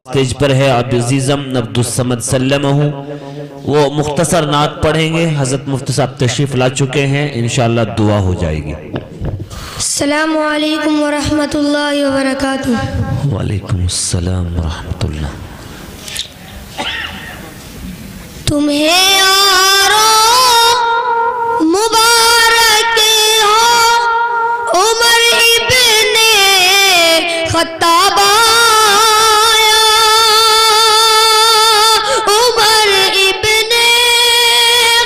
Stage پر ہے عبدالعزیزم عبدالصمد سلمہ، وہ مختصر نعت پڑھیں گے۔ حضرت مفتی صاحب تشریف لا چکے ہیں، انشاءاللہ دعا ہو جائے گی۔ السلام علیکم ورحمۃ اللہ وبرکاتہ۔ وعلیکم السلام ورحمۃ اللہ۔ تمہیں یارو مبارک ہو عمر ابن خطاب آیا، عمر ابن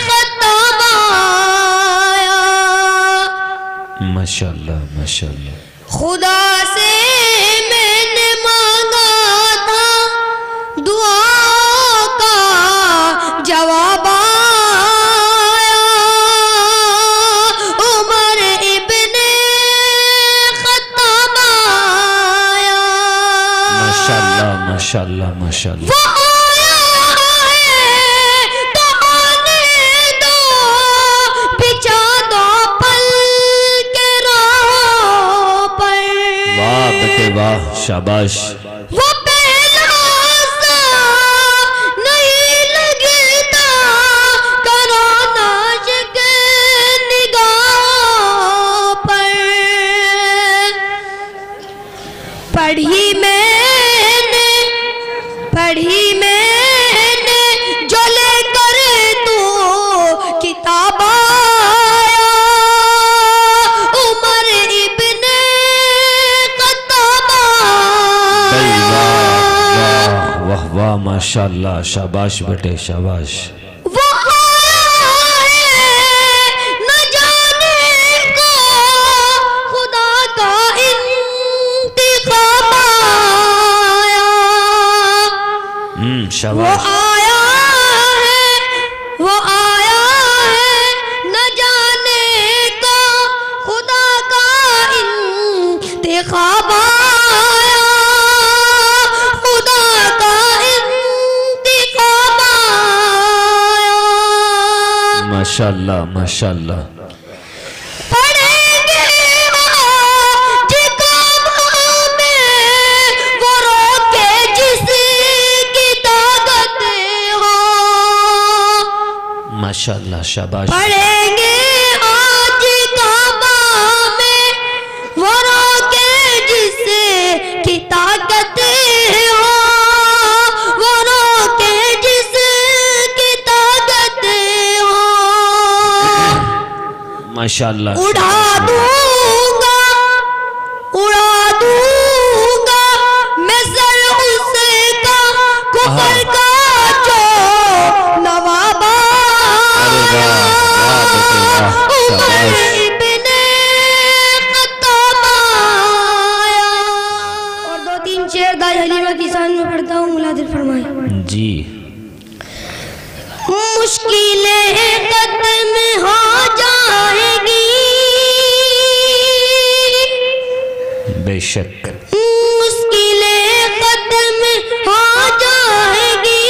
خطاب آیا۔ ماشاءاللہ ماشاءاللہ۔ خدا سے میں نے مانگا تھا دعا کا جواب آیا، عمر ابن خطاب آیا۔ ماشاءاللہ ماشاءاللہ ماشاءاللہ۔ وہ آیا ہے تو آنے دو، بچھا دو پل کے راہوں پر۔ واہ بیٹے واہ، شاباش۔ وہ پہلا سا نہیں لگتا کرانا شک نگاہ پر۔ پڑھی میں نے جو لے کر تو کتاب آیا، عمر ابن خطاب آیا۔ واہ واہ ماشاءاللہ، شاباش بیٹے شاباش۔ وہ آیا ہے نہ جانے کو خدا کا انتخاب آیا، وہ شاباش۔ آیا ہے نہ جانے کو خدا کا انتخاب آیا، خدا کا انتخاب آیا۔ ماشاءاللہ ماشاءاللہ۔ پڑھیں گے آج کعبہ میں وہ روکے جس کی طاقت ہو، ماشاءاللہ شاباش۔ پڑھیں گے آج کعبہ میں وہ روکے جس کی طاقت ہو، وہ روکے جس کی طاقت ہو۔ ماشاءاللہ۔ اڑا دوں گا میں سر اس کا کفر کا جو نواب آیا، عمر ابن خطاب آیا۔ اور دو تین شعر دائی حلیمہ کی شان میں پڑھتا ہوں، ملادر فرمائیں۔ جی۔ مشکلیں ختم ہو جائیں گی، بے شک۔ مشکلیں ختم ہو جائیں گی،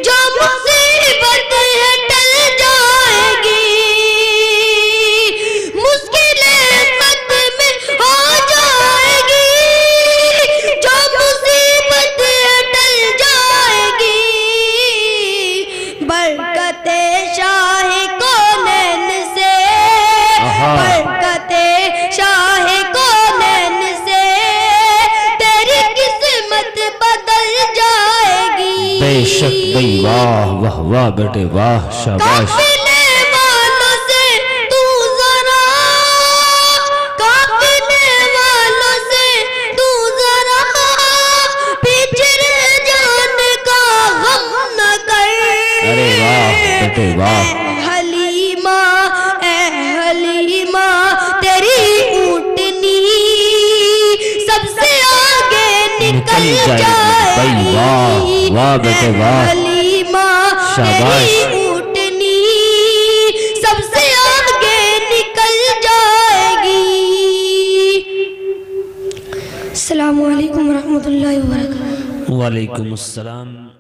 جو مصیبت ہے ٹل جائے گی، مشکلیں ختم ہو جائے گی، جو مصیبت ہے ٹل جائے گی، برکت شاہ کونین سے، برکت شاہ کونین سے تیری قسمت بدل جائے گی۔ بے شک بھئی، واہ واہ واہ بیٹے واہ، شاباش۔ قافلے والوں سے تو ذرا، قافلے والوں سے تو ذرا پچھڑ جانے کا غم نہ کر۔ ارے واہ بیٹے واہ۔ اے حلیمہ تیری اونٹنی سب سے آگے نکل جائے گی۔ بھئی واہ واہ بیٹے واہ، حلیمہ شاباش۔ تیری اونٹنی سب سے آگے نکل جائے گی۔ السلام علیکم ورحمۃ اللہ وبرکاتہ۔ وعلیکم السلام۔